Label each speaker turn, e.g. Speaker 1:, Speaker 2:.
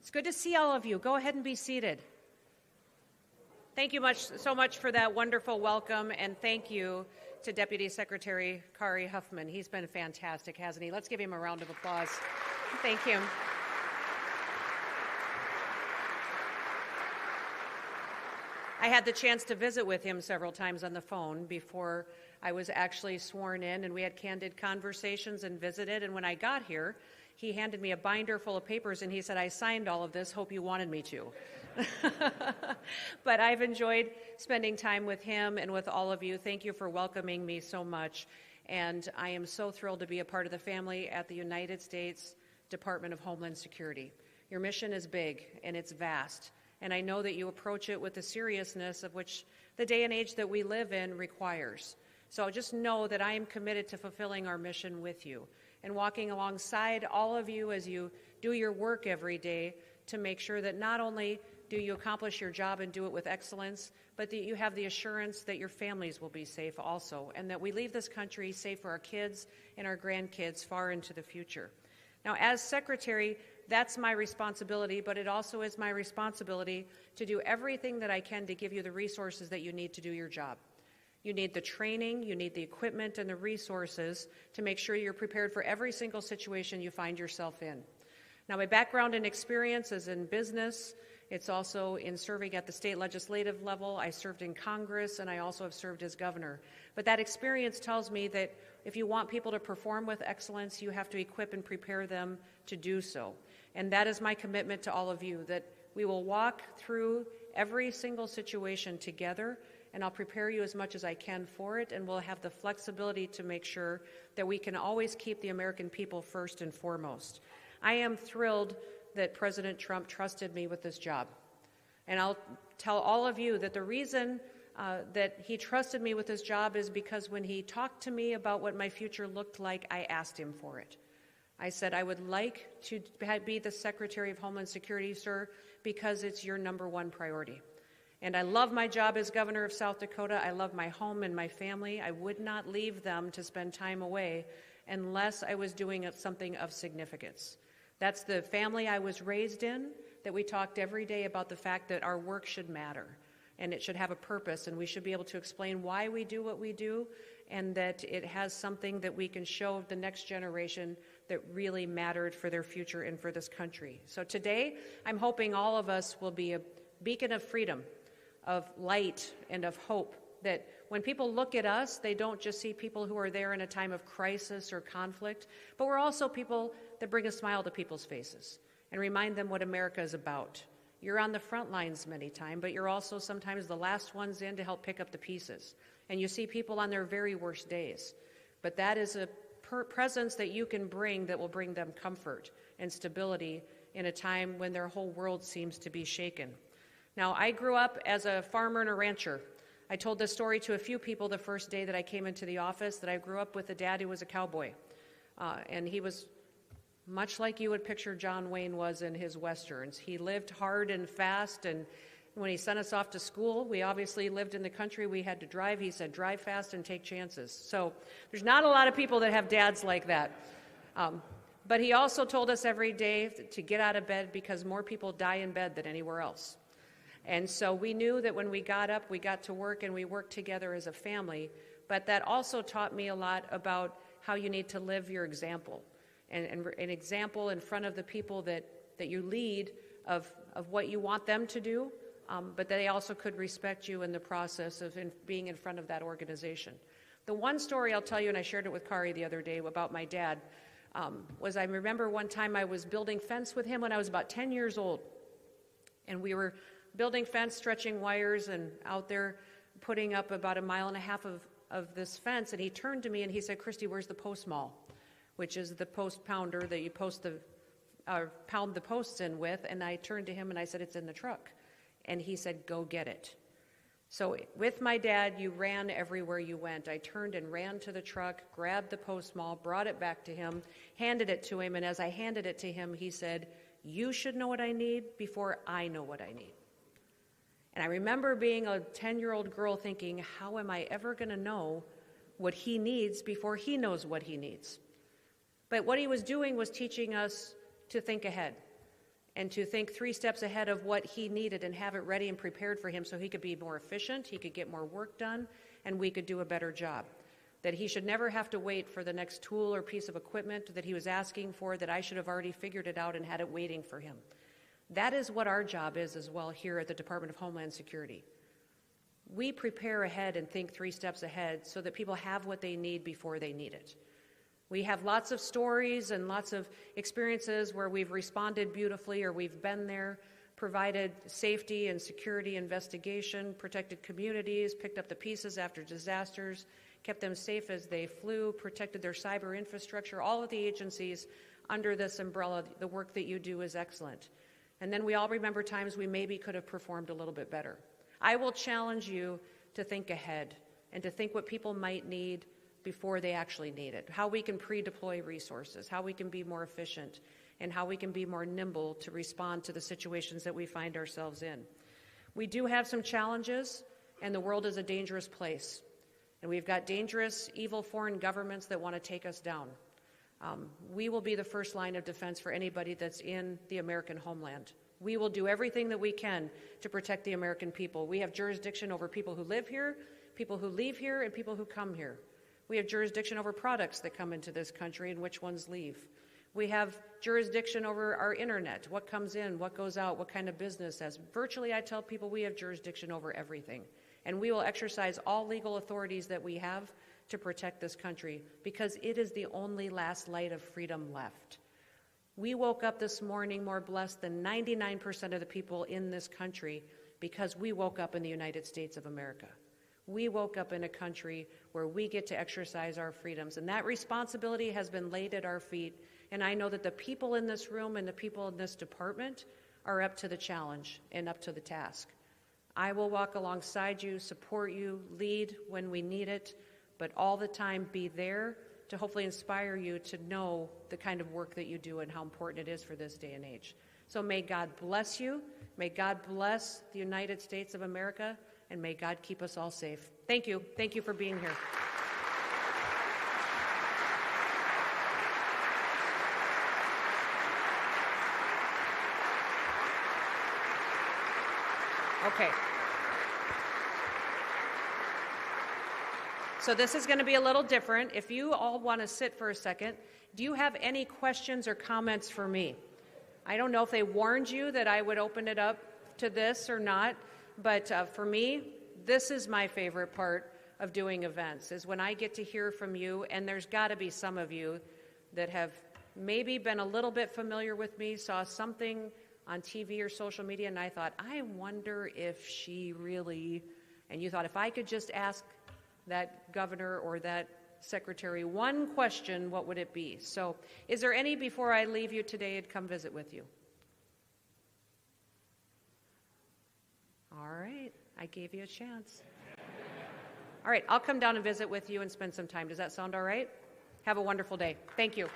Speaker 1: It's good to see all of you. Go ahead and be seated. Thank you so much for that wonderful welcome, and thank you to Deputy Secretary Kari Huffman. He's been fantastic, hasn't he? Let's give him a round of applause. Thank him. I had the chance to visit with him several times on the phone before I was actually sworn in, and we had candid conversations and visited, and when I got here, he handed me a binder full of papers, and he said, I signed all of this, hope you wanted me to. But I've enjoyed spending time with him and with all of you. Thank you for welcoming me so much, and I am so thrilled to be a part of the family at the United States Department of Homeland Security. Your mission is big, and it's vast, and I know that you approach it with the seriousness of which the day and age that we live in requires. So just know that I am committed to fulfilling our mission with you and walking alongside all of you as you do your work every day to make sure that not only do you accomplish your job and do it with excellence, but that you have the assurance that your families will be safe also, and that we leave this country safe for our kids and our grandkids far into the future. Now, as Secretary, that's my responsibility, but it also is my responsibility to do everything that I can to give you the resources that you need to do your job. You need the training, you need the equipment and the resources to make sure you're prepared for every single situation you find yourself in. Now, my background and experience is in business. It's also in serving at the state legislative level. I served in Congress, and I also have served as governor. But that experience tells me that if you want people to perform with excellence, you have to equip and prepare them to do so. And that is my commitment to all of you, that we will walk through every single situation together, and I'll prepare you as much as I can for it, and we'll have the flexibility to make sure that we can always keep the American people first and foremost. I am thrilled that President Trump trusted me with this job. And I'll tell all of you that the reason that he trusted me with this job is because when he talked to me about what my future looked like, I asked him for it. I said, I would like to be the Secretary of Homeland Security, sir, because it's your number one priority. And I love my job as governor of South Dakota. I love my home and my family. I would not leave them to spend time away unless I was doing something of significance. That's the family I was raised in, that we talked every day about the fact that our work should matter and it should have a purpose, and we should be able to explain why we do what we do, and that it has something that we can show the next generation that really mattered for their future and for this country. So today, I'm hoping all of us will be a beacon of freedom, of light, and of hope, that when people look at us, they don't just see people who are there in a time of crisis or conflict, but we're also people that bring a smile to people's faces and remind them what America is about. You're on the front lines many times, but you're also sometimes the last ones in to help pick up the pieces. And you see people on their very worst days. But that is a presence that you can bring that will bring them comfort and stability in a time when their whole world seems to be shaken. Now, I grew up as a farmer and a rancher. I told this story to a few people the first day that I came into the office, that I grew up with a dad who was a cowboy. And he was much like you would picture John Wayne was in his Westerns. He lived hard and fast, and when he sent us off to school, we obviously lived in the country. We had to drive. He said, drive fast and take chances. So there's not a lot of people that have dads like that. But he also told us every day to get out of bed because more people die in bed than anywhere else. And so we knew that when we got up, we got to work, and we worked together as a family. But that also taught me a lot about how you need to live your example, and an example in front of the people that you lead of what you want them to do, but that they also could respect you in the process of being in front of that organization. The one story I'll tell you, and I shared it with Kari the other day about my dad, was I remember one time I was building fence with him when I was about 10 years old. And we were building fence, stretching wires, and out there putting up about 1.5 miles of this fence. And he turned to me and he said, Kristi, where's the post maul? Which is the post pounder that you pound the posts in with. And I turned to him and I said, it's in the truck. And he said, go get it. So with my dad, you ran everywhere you went. I turned and ran to the truck, grabbed the post maul, brought it back to him, handed it to him. And as I handed it to him, he said, you should know what I need before I know what I need. And I remember being a 10-year-old girl thinking, how am I ever going to know what he needs before he knows what he needs? But what he was doing was teaching us to think ahead and to think 3 steps ahead of what he needed and have it ready and prepared for him so he could be more efficient, he could get more work done, and we could do a better job. That he should never have to wait for the next tool or piece of equipment that he was asking for, that I should have already figured it out and had it waiting for him. That is what our job is as well here at the Department of Homeland Security. We prepare ahead and think 3 steps ahead so that people have what they need before they need it. We have lots of stories and lots of experiences where we've responded beautifully or we've been there, provided safety and security investigation, protected communities, picked up the pieces after disasters, kept them safe as they flew, protected their cyber infrastructure. All of the agencies under this umbrella, the work that you do is excellent. And then we all remember times we maybe could have performed a little bit better. I will challenge you to think ahead and to think what people might need before they actually need it, how we can pre-deploy resources, how we can be more efficient, and how we can be more nimble to respond to the situations that we find ourselves in. We do have some challenges, and the world is a dangerous place. And we've got dangerous, evil foreign governments that want to take us down. We will be the first line of defense for anybody that's in the American homeland. We will do everything that we can to protect the American people. We have jurisdiction over people who live here, people who leave here, and people who come here. We have jurisdiction over products that come into this country and which ones leave. We have jurisdiction over our internet, what comes in, what goes out, what kind of business has. Virtually, I tell people we have jurisdiction over everything. And we will exercise all legal authorities that we have to protect this country because it is the only last light of freedom left. We woke up this morning more blessed than 99% of the people in this country because we woke up in the United States of America. We woke up in a country where we get to exercise our freedoms, and that responsibility has been laid at our feet, and I know that the people in this room and the people in this department are up to the challenge and up to the task. I will walk alongside you, support you, lead when we need it, but all the time be there to hopefully inspire you to know the kind of work that you do and how important it is for this day and age. So may God bless you, may God bless the United States of America, and may God keep us all safe. Thank you. Thank you for being here. Okay. So this is going to be a little different. If you all want to sit for a second, do you have any questions or comments for me? I don't know if they warned you that I would open it up to this or not, but for me, this is my favorite part of doing events, is when I get to hear from you, and there's got to be some of you that have maybe been a little bit familiar with me, saw something on TV or social media, and I thought, I wonder if she really, and you thought, if I could just ask that governor or that secretary one question, what would it be? So is there any, before I leave you today, I'd come visit with you? All right, I gave you a chance. All right, I'll come down and visit with you and spend some time. Does that sound all right? Have a wonderful day. Thank you.